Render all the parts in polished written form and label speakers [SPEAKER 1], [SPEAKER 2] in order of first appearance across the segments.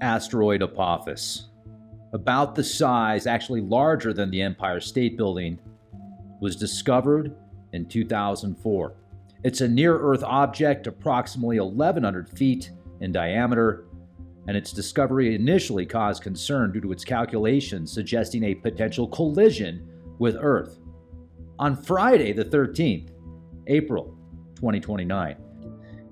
[SPEAKER 1] Asteroid Apophis, about the size, actually larger than the Empire State Building, was discovered in 2004. It's a near-Earth object approximately 1,100 feet in diameter, and its discovery initially caused concern due to its calculations suggesting a potential collision with Earth. On Friday the 13th, April 2029,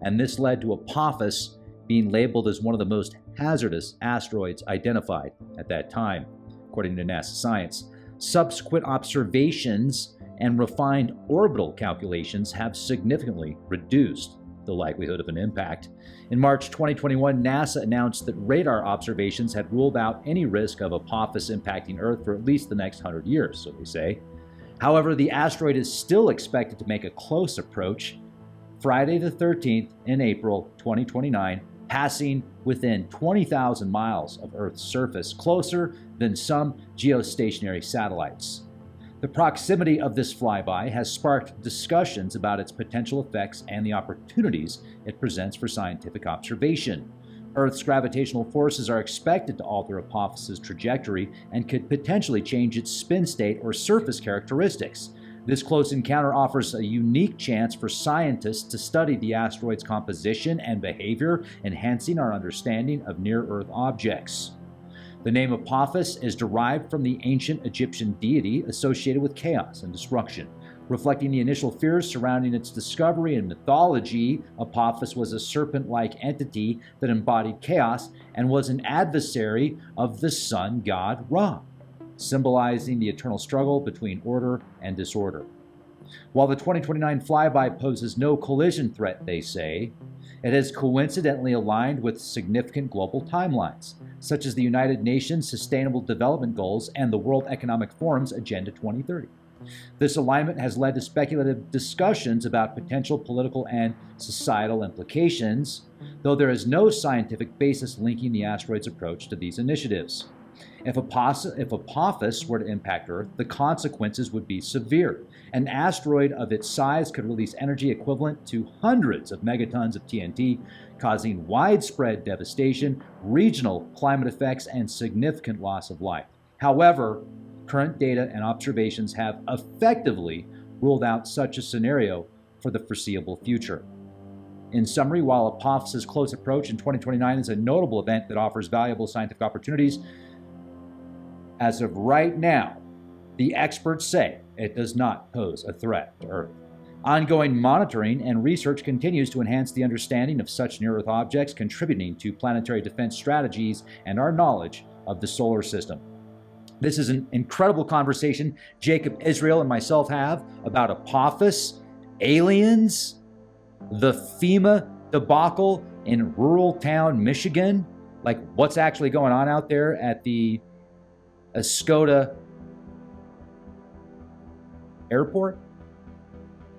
[SPEAKER 1] and this led to Apophis being labeled as one of the most hazardous asteroids identified at that time, according to NASA science. Subsequent observations and refined orbital calculations have significantly reduced the likelihood of an impact. In March 2021, NASA announced that radar observations had ruled out any risk of Apophis impacting Earth for at least the next 100 years, so they say. However, the asteroid is still expected to make a close approach Friday the 13th in April 2029, passing within 20,000 miles of Earth's surface, closer than some geostationary satellites. The proximity of this flyby has sparked discussions about its potential effects and the opportunities it presents for scientific observation. Earth's gravitational forces are expected to alter Apophis's trajectory and could potentially change its spin state or surface characteristics. This close encounter offers a unique chance for scientists to study the asteroid's composition and behavior, enhancing our understanding of near-Earth objects. The name Apophis is derived from the ancient Egyptian deity associated with chaos and destruction. Reflecting the initial fears surrounding its discovery in mythology, Apophis was a serpent-like entity that embodied chaos and was an adversary of the sun god Ra, symbolizing the eternal struggle between order and disorder. While the 2029 flyby poses no collision threat, they say, it has coincidentally aligned with significant global timelines, such as the United Nations Sustainable Development Goals and the World Economic Forum's Agenda 2030. This alignment has led to speculative discussions about potential political and societal implications, though there is no scientific basis linking the asteroid's approach to these initiatives. If Apophis were to impact Earth, the consequences would be severe. An asteroid of its size could release energy equivalent to hundreds of megatons of TNT, causing widespread devastation, regional climate effects, and significant loss of life. However, current data and observations have effectively ruled out such a scenario for the foreseeable future. In summary, while Apophis's close approach in 2029 is a notable event that offers valuable scientific opportunities, as of right now, the experts say it does not pose a threat to Earth. Ongoing monitoring and research continues to enhance the understanding of such near-Earth objects, contributing to planetary defense strategies and our knowledge of the solar system. This is an incredible conversation Jacob Israel and myself have about Apophis, aliens, the FEMA debacle in rural town Michigan, like what's actually going on out there at the Escoda airport.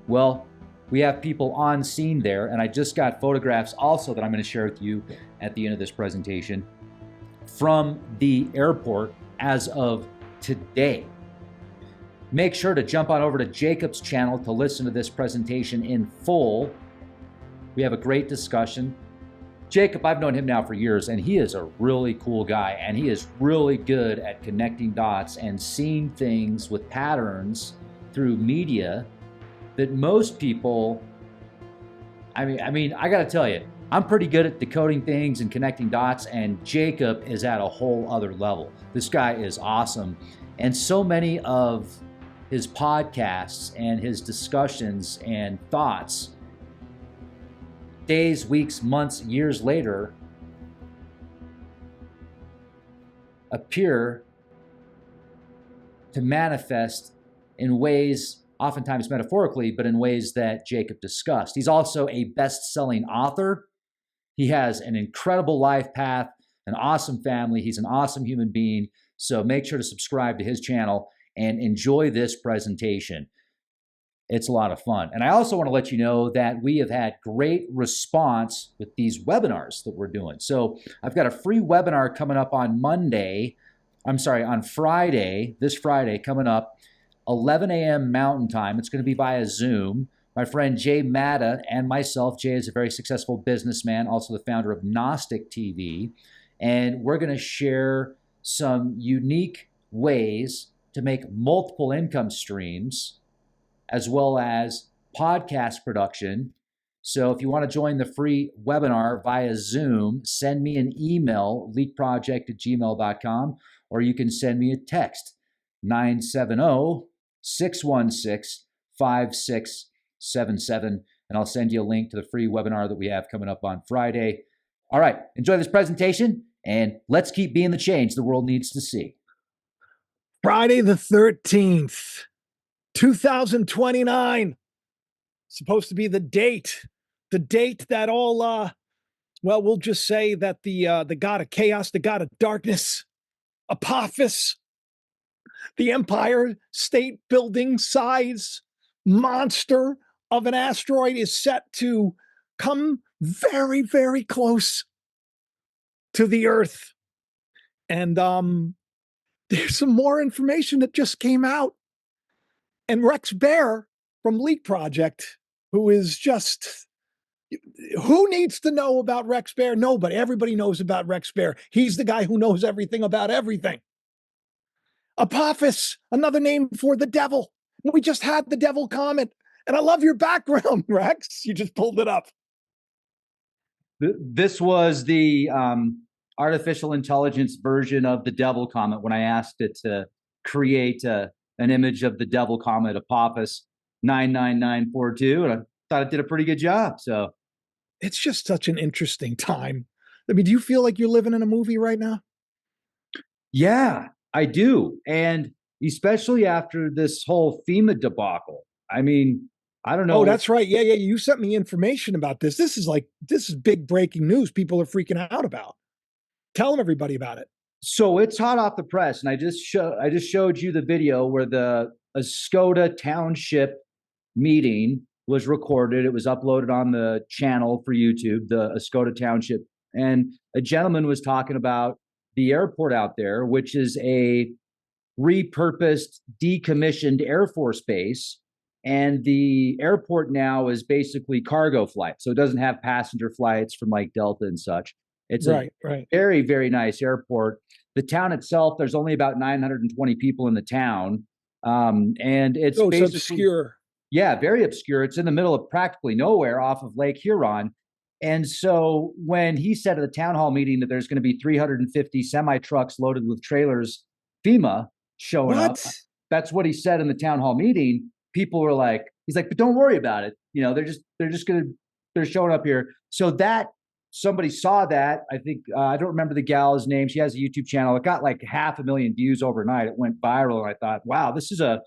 [SPEAKER 1] Well, we have people on scene there, and I just got photographs also that I'm going to share with you at the end of this presentation from the airport as of today. Make sure to jump on over to Jacob's channel to listen to this presentation in full. We have a great discussion. Jacob, I've known him now for years, and he is a really cool guy, and he is really good at connecting dots and seeing things with patterns through media that most people, I got to tell you, I'm pretty good at decoding things and connecting dots, and Jacob is at a whole other level. This guy is awesome. And so many of his podcasts and his discussions and thoughts, days, weeks, months, years later, appear to manifest in ways, oftentimes metaphorically, but in ways that Jacob discussed. He's also a best-selling author. He has an incredible life path, an awesome family. He's an awesome human being. So make sure to subscribe to his channel and enjoy this presentation. It's a lot of fun. And I also want to let you know that we have had great response with these webinars that we're doing. So I've got a free webinar coming up on Friday, this Friday coming up, 11 a.m. Mountain Time. It's going to be via Zoom. My friend Jay Matta and myself, Jay is a very successful businessman, also the founder of Gnostic TV. and we're going to share some unique ways to make multiple income streams as well as podcast production. So if you want to join the free webinar via Zoom, send me an email, leakproject@gmail.com, or you can send me a text, 970-616-5677, and I'll send you a link to the free webinar that we have coming up on Friday. All right, enjoy this presentation, and let's keep being the change the world needs to see.
[SPEAKER 2] Friday the 13th, 2029. Supposed to be the date that all, well, we'll just say that the god of chaos, the god of darkness, Apophis, the Empire State Building size monster of an asteroid is set to come very, very close to the Earth. And there's some more information that just came out. And Rex Bear from Leak Project, who is just, who needs to know about Rex Bear? Nobody. Everybody knows about Rex Bear. He's the guy who knows everything about everything. Apophis, another name for the devil. We just had the devil comet. And I love your background, Rex. You just pulled it up.
[SPEAKER 1] This was the artificial intelligence version of the devil comet when I asked it to create an image of the devil comet Apophis 99942, and I thought it did a pretty good job. So
[SPEAKER 2] it's just such an interesting time. I mean, do you feel like you're living in a movie right now?
[SPEAKER 1] Yeah, I do. And especially after this whole FEMA debacle. I mean, I don't know.
[SPEAKER 2] Oh, that's right. Yeah. You sent me information about this. This is big breaking news. People are freaking out about. Tell them everybody about it.
[SPEAKER 1] So it's hot off the press, and I just showed you the video where the Escoda Township meeting was recorded. It was uploaded on the channel for YouTube, the Escoda Township, and a gentleman was talking about the airport out there, which is a repurposed, decommissioned Air Force base. And the airport now is basically cargo flights. So it doesn't have passenger flights from like Delta and such. It's a very, very nice airport. The town itself, there's only about 920 people in the town. And it's basically
[SPEAKER 2] obscure.
[SPEAKER 1] Yeah, very obscure. It's in the middle of practically nowhere off of Lake Huron. And so when he said at the town hall meeting that there's going to be 350 semi-trucks loaded with trailers, FEMA showing up, that's what he said in the town hall meeting. People were like, he's like, but don't worry about it. You know, they're showing up here. So that somebody saw that. I think, I don't remember the gal's name. She has a YouTube channel. It got like 500,000 views overnight. It went viral. And I thought, wow, this is a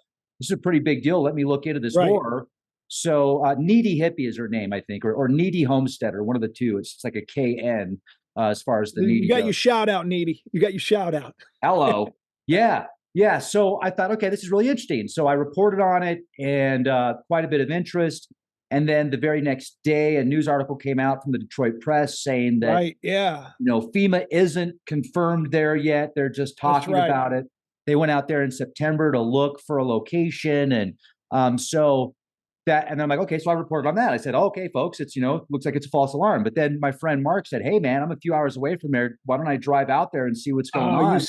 [SPEAKER 1] pretty big deal. Let me look into this more. So Needy Hippie is her name, I think, or Needy Homesteader, one of the two. It's like a KN as far as the Needy
[SPEAKER 2] You got
[SPEAKER 1] goes.
[SPEAKER 2] your shout out, Needy. You got your shout out.
[SPEAKER 1] Hello. Yeah. So I thought, okay, this is really interesting. So I reported on it, and quite a bit of interest. And then the very next day, a news article came out from the Detroit Press saying that, FEMA isn't confirmed there yet. They're just talking about it. They went out there in September to look for a location. And and then I'm like, okay, so I reported on that. I said, okay, folks, it's, looks like it's a false alarm. But then my friend Mark said, hey man, I'm a few hours away from there. Why don't I drive out there and see what's going on?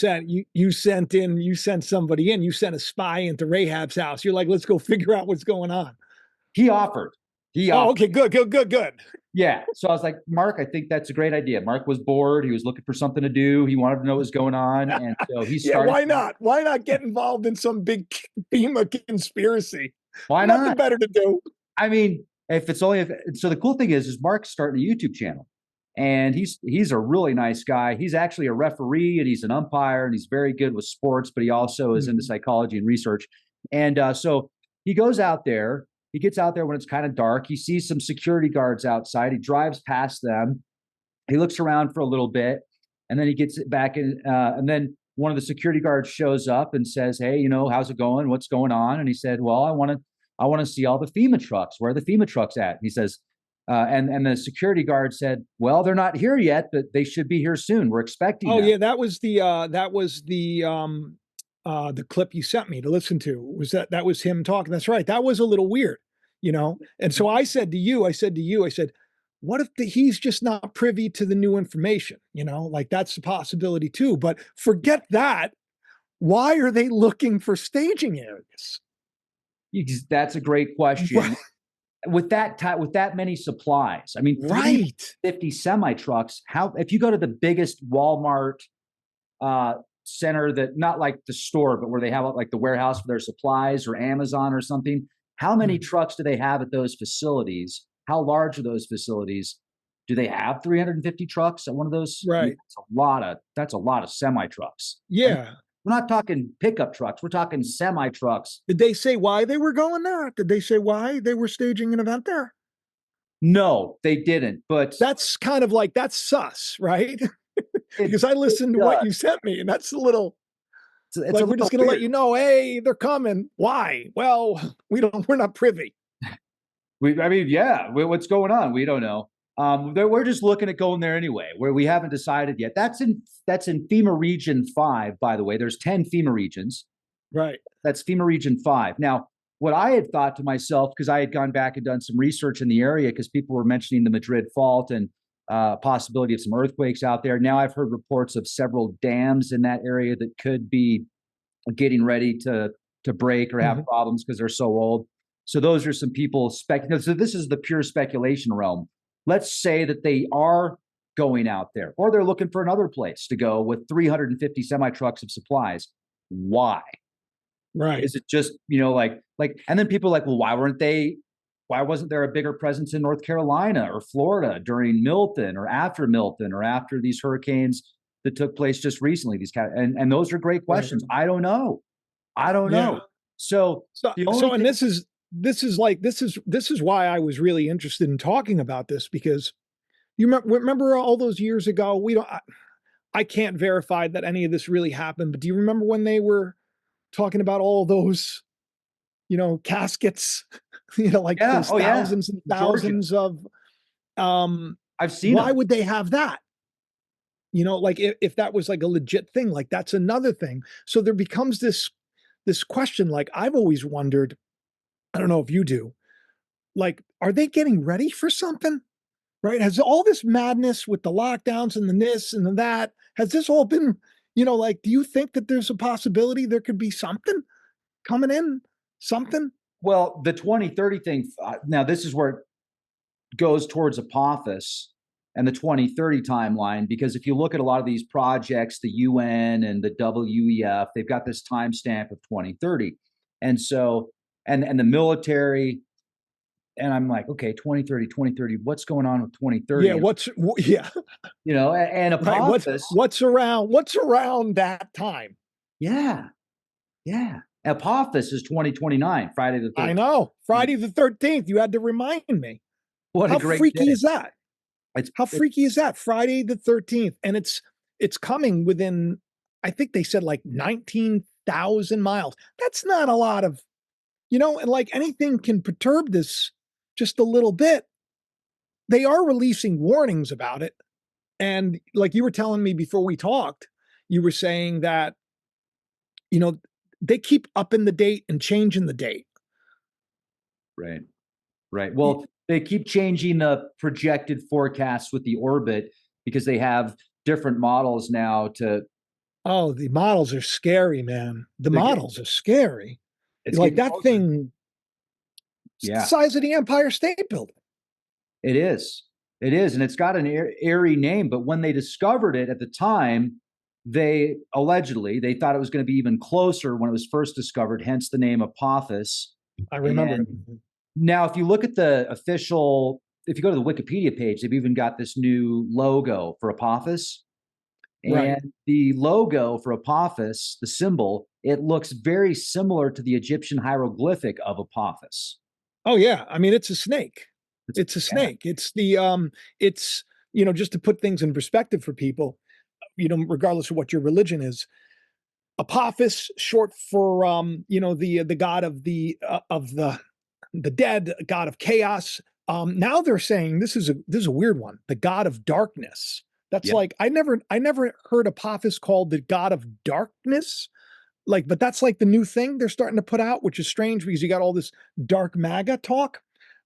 [SPEAKER 2] You sent somebody in, you sent a spy into Rahab's house. You're like, let's go figure out what's going on.
[SPEAKER 1] He offered.
[SPEAKER 2] Oh, okay, good.
[SPEAKER 1] Yeah. So I was like, Mark, I think that's a great idea. Mark was bored. He was looking for something to do. He wanted to know what was going on. And so he started.
[SPEAKER 2] Why not? Why not get involved in some big FEMA conspiracy?
[SPEAKER 1] Why not?
[SPEAKER 2] Nothing better to do.
[SPEAKER 1] I mean, so the cool thing is Mark's starting a YouTube channel, and he's a really nice guy. He's actually a referee, and he's an umpire, and he's very good with sports, but he also is into psychology and research. And so he goes out there. He gets out there when it's kind of dark. He sees some security guards outside. He drives past them. He looks around for a little bit, and then he gets back in. And then one of the security guards shows up and says, hey, how's it going? What's going on? And he said, well, I want to see all the FEMA trucks. Where are the FEMA trucks at? He says, and the security guard said, well, they're not here yet, but they should be here soon. We're expecting them.
[SPEAKER 2] Yeah, that was the clip you sent me to listen to. That was him talking. That's right. That was a little weird, And so I said to you, what if he's just not privy to the new information? Like that's a possibility too. But forget that. Why are they looking for staging areas?
[SPEAKER 1] That's a great question.
[SPEAKER 2] Right.
[SPEAKER 1] With that many supplies, I mean,
[SPEAKER 2] Right.
[SPEAKER 1] 350 semi trucks. How if you go to the biggest Walmart center, that not like the store, but where they have like the warehouse for their supplies, or Amazon or something, how many trucks do they have at those facilities? How large are those facilities? Do they have 350 trucks at one of those? I mean,
[SPEAKER 2] Right.
[SPEAKER 1] that's a lot of semi trucks. And
[SPEAKER 2] Yeah.
[SPEAKER 1] we're not talking pickup trucks. We're talking semi trucks.
[SPEAKER 2] Did they say why they were going there? Did they say why they were staging an event there?
[SPEAKER 1] No, they didn't. But
[SPEAKER 2] That's kind of like that's sus, right?
[SPEAKER 1] it,
[SPEAKER 2] Because I
[SPEAKER 1] it
[SPEAKER 2] listened to what
[SPEAKER 1] does.
[SPEAKER 2] you sent me, and that's a little
[SPEAKER 1] It's a
[SPEAKER 2] like we're
[SPEAKER 1] little
[SPEAKER 2] just going to let
[SPEAKER 1] weird.
[SPEAKER 2] you know, hey, they're coming. Why? Well, we're not privy.
[SPEAKER 1] I mean, yeah. What's going on? We don't know. We're just looking at going there anyway. Where we haven't decided yet. That's in FEMA Region 5, by the way. There's 10 FEMA regions.
[SPEAKER 2] Right.
[SPEAKER 1] That's FEMA Region 5. Now, what I had thought to myself, because I had gone back and done some research in the area, because people were mentioning the Madrid fault and possibility of some earthquakes out there. Now I've heard reports of several dams in that area that could be getting ready to break or have problems because they're so old. So those are some people speculating. So this is the pure speculation realm. Let's say that they are going out there, or they're looking for another place to go with 350 semi trucks of supplies. Why?
[SPEAKER 2] Right.
[SPEAKER 1] Is it just, and then people are like, well, why wasn't there a bigger presence in North Carolina or Florida during Milton or after these hurricanes that took place just recently? And those are great questions.
[SPEAKER 2] Right.
[SPEAKER 1] I don't
[SPEAKER 2] Yeah.
[SPEAKER 1] know. So
[SPEAKER 2] So,
[SPEAKER 1] the only
[SPEAKER 2] so, and
[SPEAKER 1] thing,
[SPEAKER 2] this is why I was really interested in talking about this, because you remember all those years ago. I can't verify that any of this really happened, but do you remember when they were talking about all those, caskets, like
[SPEAKER 1] yeah,
[SPEAKER 2] those
[SPEAKER 1] oh yeah,
[SPEAKER 2] thousands and
[SPEAKER 1] Georgia,
[SPEAKER 2] thousands of, um,
[SPEAKER 1] I've seen
[SPEAKER 2] why
[SPEAKER 1] them.
[SPEAKER 2] would they have that? Like if that was like a legit thing, like that's another thing. So there becomes this question, like I've always wondered, I don't know if you do, like, are they getting ready for something? Right? Has all this madness with the lockdowns and the this and the that, has this all been, like, do you think that there's a possibility there could be something coming in? Something?
[SPEAKER 1] Well, the 2030 thing. Now this is where it goes towards Apophis and the 2030 timeline, because if you look at a lot of these projects, the UN and the WEF, they've got this timestamp of 2030, and so and the military. And I'm like, okay, 2030, what's going on with
[SPEAKER 2] Yeah.
[SPEAKER 1] 2030?
[SPEAKER 2] Yeah.
[SPEAKER 1] And
[SPEAKER 2] Right.
[SPEAKER 1] Apophis,
[SPEAKER 2] What's around that time?
[SPEAKER 1] yeah, yeah. Apophis is 2029, Friday the
[SPEAKER 2] I
[SPEAKER 1] 13th.
[SPEAKER 2] know. Friday the 13th. You had to remind me.
[SPEAKER 1] What a
[SPEAKER 2] How
[SPEAKER 1] great
[SPEAKER 2] freaky
[SPEAKER 1] day.
[SPEAKER 2] is that?
[SPEAKER 1] It's,
[SPEAKER 2] How
[SPEAKER 1] it's
[SPEAKER 2] freaky is that? Friday the 13th. And it's coming within, I think they said like 19,000 miles. That's not a lot of, and like anything can perturb this just a little bit. They are releasing warnings about it. And like you were telling me before we talked, you were saying that, you know, they keep upping the date and changing the date.
[SPEAKER 1] right. Right. Well, they keep changing the projected forecasts with the orbit because they have different models now to
[SPEAKER 2] Oh, the models are scary, man. The
[SPEAKER 1] they're getting
[SPEAKER 2] models are scary.
[SPEAKER 1] it's
[SPEAKER 2] Like
[SPEAKER 1] getting
[SPEAKER 2] that
[SPEAKER 1] closer.
[SPEAKER 2] thing, it's the
[SPEAKER 1] Yeah,
[SPEAKER 2] size of the Empire State Building.
[SPEAKER 1] it is. It is. And it's got an eerie name, but when they discovered it at the time, they allegedly they thought it was going to be even closer when it was first discovered, hence the name Apophis.
[SPEAKER 2] I remember it.
[SPEAKER 1] And now if you look at the official, if you go to the Wikipedia page, they've even got this new logo for Apophis.
[SPEAKER 2] Right.
[SPEAKER 1] And the logo for Apophis, the symbol, it looks very similar to the Egyptian hieroglyphic of Apophis.
[SPEAKER 2] Oh yeah. I mean, it's a snake.
[SPEAKER 1] It's,
[SPEAKER 2] It's a
[SPEAKER 1] yeah,
[SPEAKER 2] snake. It's, just to put things in perspective for people, regardless of what your religion is, Apophis, short for the god of the dead, god of chaos. Now they're saying this is a weird one, the god of darkness. That's
[SPEAKER 1] yeah,
[SPEAKER 2] like I never heard Apophis called the god of darkness. Like, but that's like the new thing they're starting to put out, which is strange because you got all this dark MAGA talk.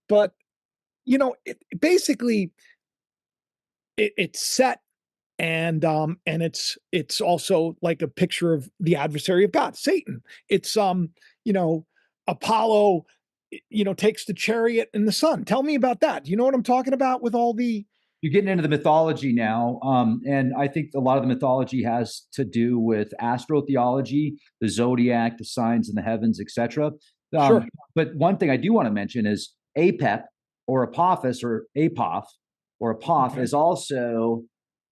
[SPEAKER 2] But basically it's set, and it's also like a picture of the adversary of God, Satan. It's you know, Apollo, takes the chariot in the sun. Tell me about that. Do you know what I'm talking about with all the
[SPEAKER 1] You're getting into the mythology now, and I think a lot of the mythology has to do with astrotheology, the zodiac, the signs in the heavens, etc.
[SPEAKER 2] Sure.
[SPEAKER 1] But one thing I do want to mention is Apep or Apophis or Apoph or Apoph
[SPEAKER 2] Okay.
[SPEAKER 1] is also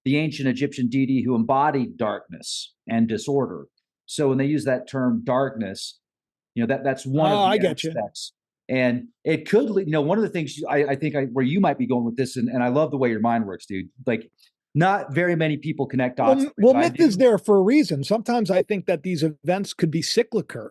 [SPEAKER 1] the ancient Egyptian deity who embodied darkness and disorder. So when they use that term darkness, that's one of
[SPEAKER 2] Oh, I
[SPEAKER 1] the
[SPEAKER 2] get you.
[SPEAKER 1] aspects. And it could, one of the things I think where you might be going with this, and I love the way your mind works, dude. Like, not very many people connect dots the way
[SPEAKER 2] Well,
[SPEAKER 1] that I
[SPEAKER 2] myth is
[SPEAKER 1] do,
[SPEAKER 2] there for a reason. Sometimes I think that these events could be cyclical,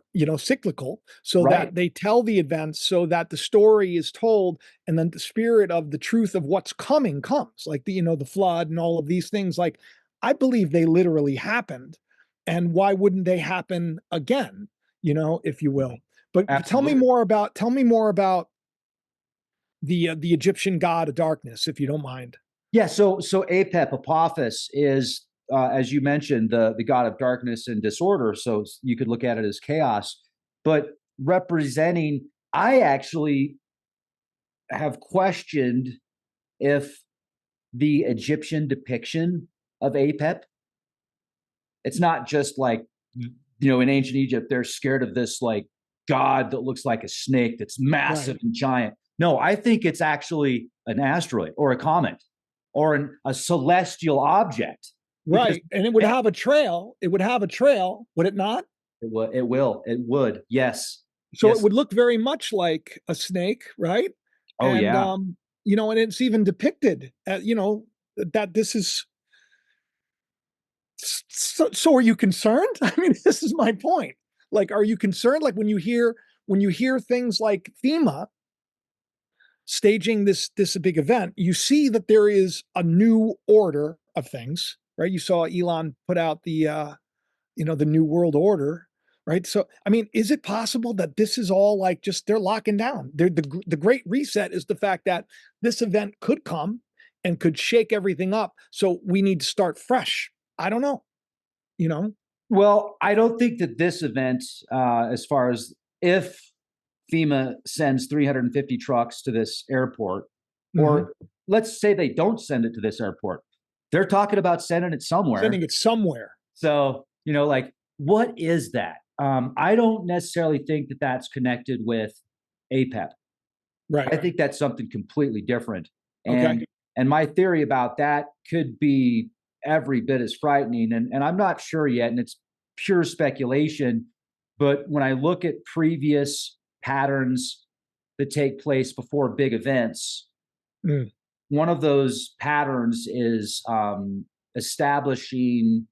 [SPEAKER 2] so
[SPEAKER 1] right?
[SPEAKER 2] that they tell the events so that the story is told, and then the spirit of the truth of what's coming comes, like the flood and all of these things. Like, I believe they literally happened, and why wouldn't they happen again? If you will. But
[SPEAKER 1] Absolutely.
[SPEAKER 2] tell me more about the Egyptian god of darkness, if you don't mind.
[SPEAKER 1] Yeah. So Apep Apophis is, as you mentioned, the god of darkness and disorder. So you could look at it as chaos, but representing. I actually have questioned if the Egyptian depiction of Apep, it's not just like, in ancient Egypt, they're scared of this like god that looks like a snake that's massive
[SPEAKER 2] Right.
[SPEAKER 1] and giant. No, I think it's actually an asteroid or a comet or a celestial object because
[SPEAKER 2] Right. And it would have a trail. It would have a trail, would it not?
[SPEAKER 1] it would. Yes.
[SPEAKER 2] So it
[SPEAKER 1] Yes.
[SPEAKER 2] would look very much like a snake, right?
[SPEAKER 1] Oh,
[SPEAKER 2] And
[SPEAKER 1] yeah.
[SPEAKER 2] and it's even depicted that this is so are you concerned? I mean, this is my point. Like, are you concerned? Like when you hear things like FEMA staging this big event, you see that there is a new order of things, right? You saw Elon put out the new world order, right? So, I mean, is it possible that this is all like just they're locking down? The great reset is the fact that this event could come and could shake everything up. So we need to start fresh. I don't know, you know?
[SPEAKER 1] Well, I don't think that this event, as far as if FEMA sends 350 trucks to this airport,
[SPEAKER 2] Mm-hmm.
[SPEAKER 1] or let's say they don't send it to this airport, they're talking about sending it somewhere.
[SPEAKER 2] Sending it somewhere.
[SPEAKER 1] So, like, what is that? I don't necessarily think that that's connected with APEP.
[SPEAKER 2] Right.
[SPEAKER 1] I think that's something completely different.
[SPEAKER 2] Okay.
[SPEAKER 1] And my theory about that could be every bit as frightening. And I'm not sure yet, and it's pure speculation. But when I look at previous patterns that take place before big events,
[SPEAKER 2] Mm.
[SPEAKER 1] one of those patterns is establishing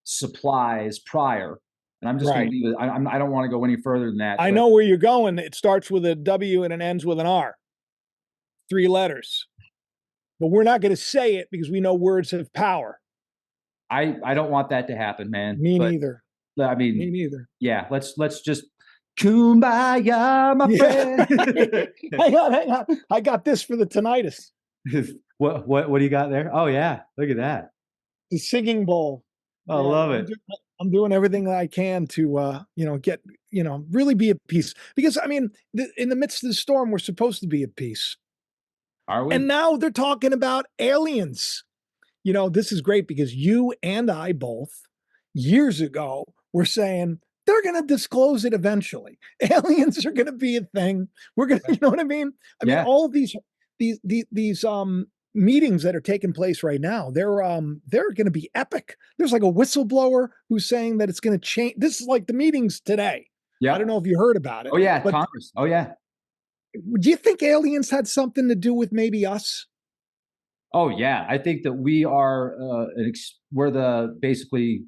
[SPEAKER 1] supplies prior. And I'm just going
[SPEAKER 2] Right.
[SPEAKER 1] to leave it. I don't want to go any further than that.
[SPEAKER 2] I
[SPEAKER 1] But
[SPEAKER 2] know where you're going. It starts with a W and it ends with an R. 3 letters. But we're not going to say it because we know words have power.
[SPEAKER 1] I don't want that to happen, man.
[SPEAKER 2] Me
[SPEAKER 1] But
[SPEAKER 2] neither.
[SPEAKER 1] I
[SPEAKER 2] Me
[SPEAKER 1] mean,
[SPEAKER 2] neither.
[SPEAKER 1] yeah, let's just kumbaya, my
[SPEAKER 2] Yeah.
[SPEAKER 1] friend.
[SPEAKER 2] Hang on. I got this for the tinnitus.
[SPEAKER 1] What do you got there? Oh yeah, look at that.
[SPEAKER 2] The singing bowl.
[SPEAKER 1] I
[SPEAKER 2] Yeah,
[SPEAKER 1] love it.
[SPEAKER 2] I'm doing everything that I can to get really be at peace, because I mean in the midst of the storm we're supposed to be at peace,
[SPEAKER 1] Are
[SPEAKER 2] and
[SPEAKER 1] we?
[SPEAKER 2] now they're talking about aliens. This is great because you and I both years ago were saying they're going to disclose it eventually. Aliens are going to be a thing. We're going to, you know what I mean? I mean,
[SPEAKER 1] Yeah,
[SPEAKER 2] all of these meetings that are taking place right now, they're going to be epic. There's like a whistleblower who's saying that it's going to change. This is like the meetings today. I don't
[SPEAKER 1] yep.
[SPEAKER 2] know if you heard about it,
[SPEAKER 1] Oh yeah,
[SPEAKER 2] but
[SPEAKER 1] Congress. Oh yeah.
[SPEAKER 2] do you think aliens had something to do with maybe us?
[SPEAKER 1] Oh yeah. I think that we are we're the basically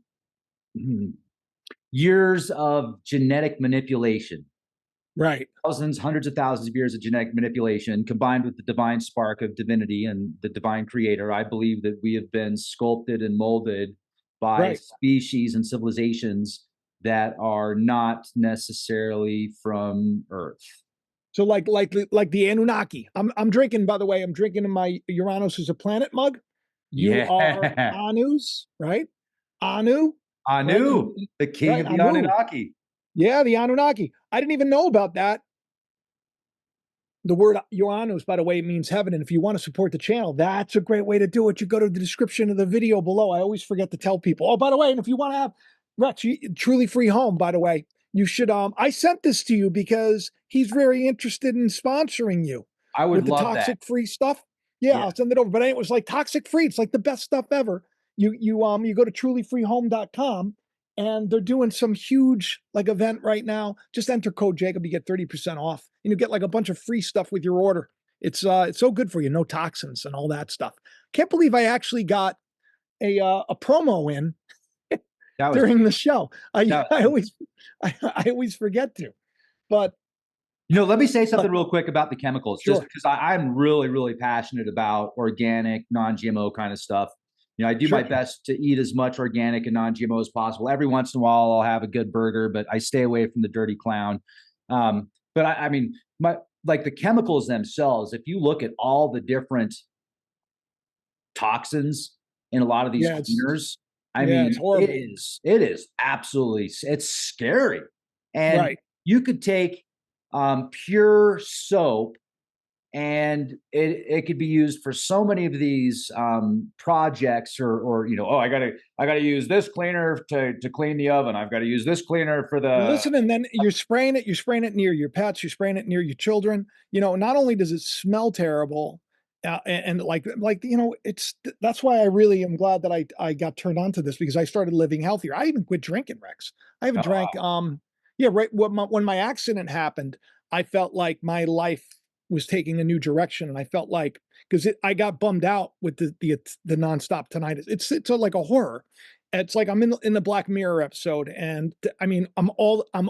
[SPEAKER 1] years of genetic manipulation,
[SPEAKER 2] Right.
[SPEAKER 1] thousands, hundreds of thousands of years of genetic manipulation combined with the divine spark of divinity and the divine creator. I believe that we have been sculpted and molded by
[SPEAKER 2] Right.
[SPEAKER 1] species and civilizations that are not necessarily from Earth.
[SPEAKER 2] So like the Anunnaki. I'm drinking, by the way, I'm drinking in my Uranus is a planet mug. You are
[SPEAKER 1] Yeah.
[SPEAKER 2] Anus, right? Anu, right?
[SPEAKER 1] Anu, the king
[SPEAKER 2] Right,
[SPEAKER 1] of the
[SPEAKER 2] Anu.
[SPEAKER 1] Anunnaki.
[SPEAKER 2] Yeah, the Anunnaki. I didn't even know about that. The word Uranus, by the way, means heaven. And if you want to support the channel, that's a great way to do it. You go to the description of the video below. I always forget to tell people. Oh, by the way, and if you want to have Rex, truly free home, by the way, you should I sent this to you because he's very interested in sponsoring you
[SPEAKER 1] I would
[SPEAKER 2] with the
[SPEAKER 1] love that.
[SPEAKER 2] toxic free stuff. Yeah,
[SPEAKER 1] Yeah.
[SPEAKER 2] I'll send it over. But it was like toxic free. It's like the best stuff ever. You go to trulyfreehome.com and they're doing some huge like event right now. Just enter code Jacob, you get 30% off, and you get like a bunch of free stuff with your order. It's so good for you, no toxins and all that stuff. Can't believe I actually got a promo in
[SPEAKER 1] That was
[SPEAKER 2] during the show. I,
[SPEAKER 1] that
[SPEAKER 2] I always I always forget to, but
[SPEAKER 1] let me say
[SPEAKER 2] uh,
[SPEAKER 1] something real quick about the chemicals, just
[SPEAKER 2] sure,
[SPEAKER 1] because I'm really, really passionate about organic, non-GMO kind of stuff. I do my
[SPEAKER 2] sure.
[SPEAKER 1] best to eat as much organic and non-GMO as possible. Every once in a while, I'll have a good burger, but I stay away from the dirty clown. But I mean, like the chemicals themselves, if you look at all the different toxins in a lot of these
[SPEAKER 2] Yeah,
[SPEAKER 1] cleaners, I
[SPEAKER 2] it's
[SPEAKER 1] mean, it
[SPEAKER 2] horrible.
[SPEAKER 1] is absolutely, it's scary. And
[SPEAKER 2] Right.
[SPEAKER 1] you could take pure soap, and it could be used for so many of these projects, or oh, I gotta use this cleaner to clean the oven. I've got to use this cleaner for the.
[SPEAKER 2] Listen, and then you're spraying it near your pets, you're spraying it near your children. Not only does it smell terrible, and like it's that's why I really am glad that I got turned on to this because I started living healthier. I even quit drinking, Rex. I haven't drank. Yeah, right. When my accident happened, I felt like my life was taking a new direction, and I felt like because I got bummed out with the nonstop tinnitus. It's like a horror. It's like I'm in the Black Mirror episode, and I mean, I'm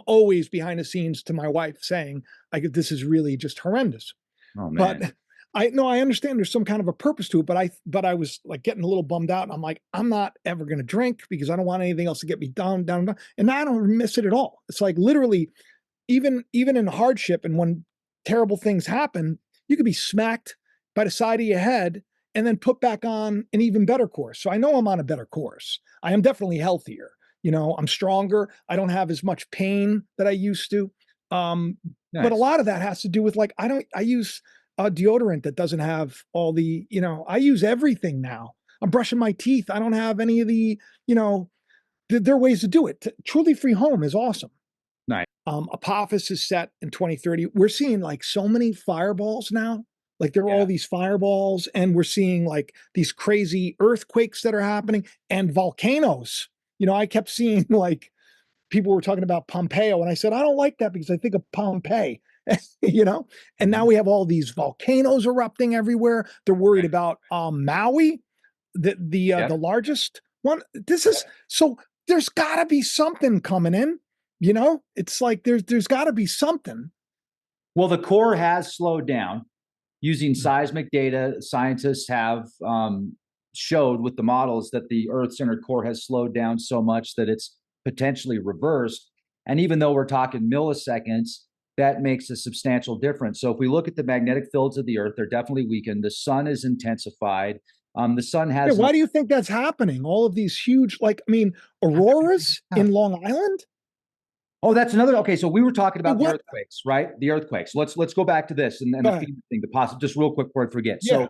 [SPEAKER 2] always behind the scenes to my wife saying, like, this is really just horrendous.
[SPEAKER 1] Oh man.
[SPEAKER 2] But I know I understand there's some kind of a purpose to it, but I was like getting a little bummed out, and I'm like, I'm not ever going to drink because I don't want anything else to get me down, down, down. And now I don't miss it at all. It's like literally, even in hardship and when terrible things happen, you could be smacked by the side of your head and then put back on an even better course. So I know I'm on a better course. I am definitely healthier. I'm stronger. I don't have as much pain that I used to. But a
[SPEAKER 1] Nice.
[SPEAKER 2] lot of that has to do with like I use a deodorant that doesn't have all the, I use everything now. I'm brushing my teeth. I don't have any of the, there are ways to do it. Truly Free Home is awesome.
[SPEAKER 1] Nice.
[SPEAKER 2] Apophis is set in 2030. We're seeing like so many fireballs now. Like there are
[SPEAKER 1] Yeah.
[SPEAKER 2] all these fireballs, and we're seeing like these crazy earthquakes that are happening and volcanoes. I kept seeing like people were talking about Pompeo, and I said, I don't like that because I think of Pompeii, you know? And now
[SPEAKER 1] Mhm.
[SPEAKER 2] we have all these volcanoes erupting everywhere. They're worried
[SPEAKER 1] Right.
[SPEAKER 2] about Maui,
[SPEAKER 1] Yeah.
[SPEAKER 2] the largest one. This
[SPEAKER 1] Yeah.
[SPEAKER 2] is so there's gotta be something coming in. It's like there's gotta be something.
[SPEAKER 1] Well, the core has slowed down using seismic data. Scientists have showed with the models that the Earth's inner core has slowed down so much that it's potentially reversed. And even though we're talking milliseconds, that makes a substantial difference. So if we look at the magnetic fields of the Earth, they're definitely weakened. The sun is intensified. The sun
[SPEAKER 2] Yeah,
[SPEAKER 1] has an.
[SPEAKER 2] why do you think that's happening? All of these huge, like, I mean, auroras in Long Island?
[SPEAKER 1] Oh, that's another. Okay, so we were talking
[SPEAKER 2] Hey,
[SPEAKER 1] about the
[SPEAKER 2] what?
[SPEAKER 1] earthquakes, right? The earthquakes. Let's go back to this and
[SPEAKER 2] Go
[SPEAKER 1] the
[SPEAKER 2] ahead.
[SPEAKER 1] FEMA thing. The possible, just real quick before I forget.
[SPEAKER 2] Yeah,
[SPEAKER 1] So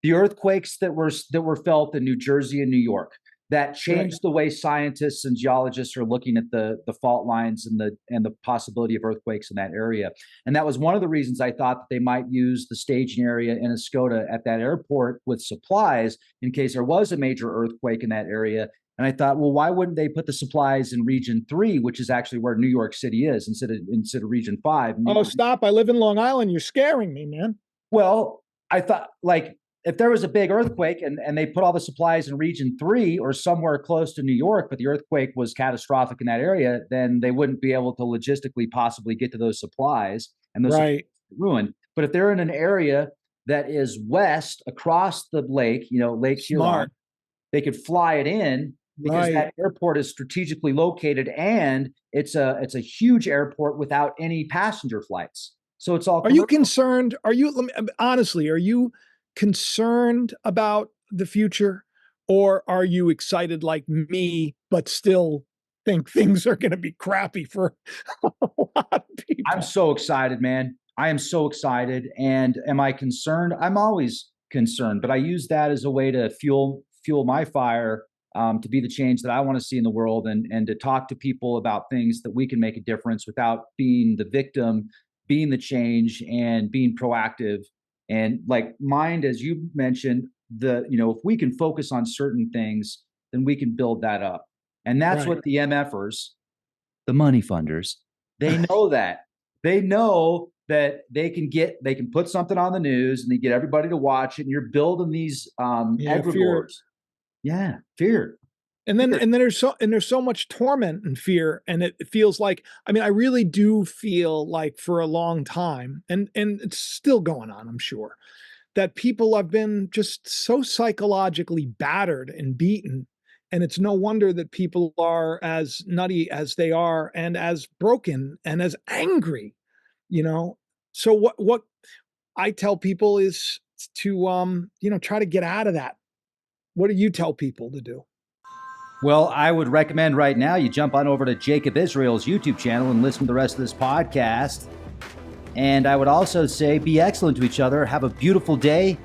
[SPEAKER 1] the earthquakes that were felt in New Jersey and New York, that
[SPEAKER 2] right.
[SPEAKER 1] changed the way scientists and geologists are looking at the fault lines and the possibility of earthquakes in that area. And that was one of the reasons I thought that they might use the staging area in Escoda at that airport with supplies in case there was a major earthquake in that area. And I thought, well, why wouldn't they put the supplies in Region 3, which is actually where New York City is, instead of Region 5?
[SPEAKER 2] Oh, stop. I live in Long Island. You're scaring me, man.
[SPEAKER 1] Well, I thought, like, if there was a big earthquake and they put all the supplies in Region 3 or somewhere close to New York, but the earthquake was catastrophic in that area, then they wouldn't be able to logistically possibly get to those supplies, and those supplies
[SPEAKER 2] Right.
[SPEAKER 1] would be ruined. But if they're in an area that is west across the lake, Lake Huron,
[SPEAKER 2] Smart.
[SPEAKER 1] they could fly it in because
[SPEAKER 2] Right.
[SPEAKER 1] that airport is strategically located, and it's a huge airport without any passenger flights. So it's all
[SPEAKER 2] Are you
[SPEAKER 1] commercial.
[SPEAKER 2] concerned? Honestly, are you concerned about the future, or are you excited like me, but still think things are going to be crappy for a lot of
[SPEAKER 1] I'm
[SPEAKER 2] people?
[SPEAKER 1] so excited, man. I am so excited. And am I concerned? I'm always concerned, but I use that as a way to fuel my fire, to be the change that I want to see in the world, and to talk to people about things that we can make a difference without being the victim, being the change, and being proactive. And like mind, as you mentioned, if we can focus on certain things, then we can build that up. And that's
[SPEAKER 2] Right.
[SPEAKER 1] what the MFers, the money funders, they know that. They know that they can put something on the news and they get everybody to watch it. And you're building these
[SPEAKER 2] Yeah, fear.
[SPEAKER 1] egregores. Yeah, fear,
[SPEAKER 2] And then
[SPEAKER 1] fear.
[SPEAKER 2] and then there's so much torment and fear, and it feels like, I mean, I really do feel like for a long time, and it's still going on, I'm sure, that people have been just so psychologically battered and beaten. And it's no wonder that people are as nutty as they are, and as broken and as angry, you know? So what I tell people is to try to get out of that. What do you tell people to do?
[SPEAKER 1] Well, I would recommend right now you jump on over to Jacob Israel's YouTube channel and listen to the rest of this podcast. And I would also say be excellent to each other. Have a beautiful day.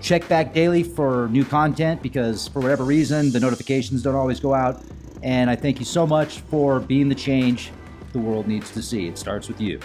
[SPEAKER 1] Check back daily for new content because for whatever reason, the notifications don't always go out. And I thank you so much for being the change the world needs to see. It starts with you.